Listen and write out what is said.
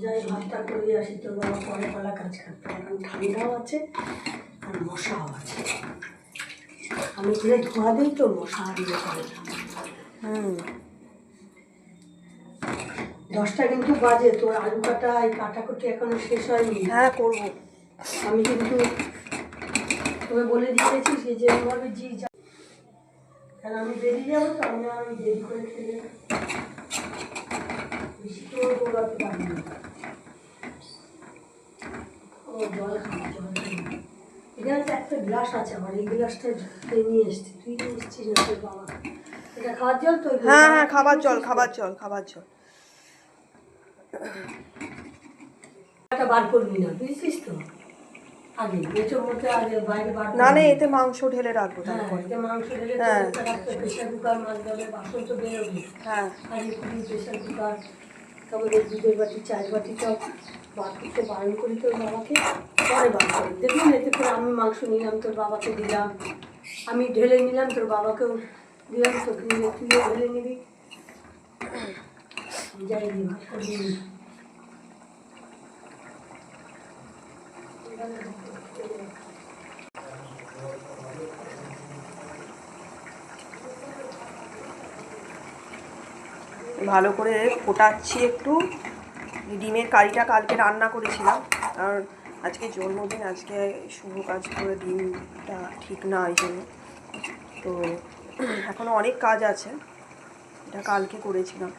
যাই ভাতটা করে আসি, তোর বাবা পরে পালা কাজ করতে, এখন ঠান্ডাও আছে আর মশাও আছে। আমি ঘুরে ধোয়া দিই তো মশা আর ইয়ে করে না। 10টা কিন্তু বাজে, তোর আলু কাটা এই কাটাকুটি এখনো শেষ হয়নি। হ্যাঁ করবো। আমি কিন্তু তোকে বলে দিয়েছি যে যেভাবে জি যা, কারণ আমি বেরিয়ে যাবো তো, আমি দেরি করে খেলে বেশি তো দৌড়াতে পারি না। ও জল খাবো, জল খাবো। এখানে তো একটা গ্লাস আছে আমার, এই গ্লাসটা নিয়ে এসছি, তুই নিয়ে এসছিস না তোর বাবা? এটা খাওয়ার জল তো? হ্যাঁ হ্যাঁ খাবার জল, খাবার জল, খাবার জল। এটা বার করবি না, বুঝছিস তো? আগে মেচোর মধ্যে আগে বাইরে বার না না, এতে মাংস ঢেলে রাখবো হ্যাঁ, তারপরে। এতে মাংস ঢেলে হ্যাঁ প্রেশার কুকার মাছ দেবে, বাসন তো বেরোবে। হ্যাঁ আর এখানে প্রেশার কুকার, তারপরে দুধের বাটি, চায়ের বাটি সব বার করতে বারণ করি তোর বাবাকে, পরে বার করি। দেখুন এতে করে আমি মাংস নিলাম, তোর বাবাকে দিলাম, আমি ঢেলে নিলাম, তোর বাবাকেও দিলাম, তোকে নিয়ে তুইও ঢেলে নিবি। যাই নি ভাতটা দিয়ে নি। ভালো করে ফোটাচ্ছি একটু। ডিমের কারিটা কালকে রান্না করেছিলাম, আর আজকে জন্মদিন, আজকে শুভ কাজ করে ডিমটা ঠিক না, এই জন্য তো এখনও অনেক কাজ আছে, এটা কালকে করেছিলাম।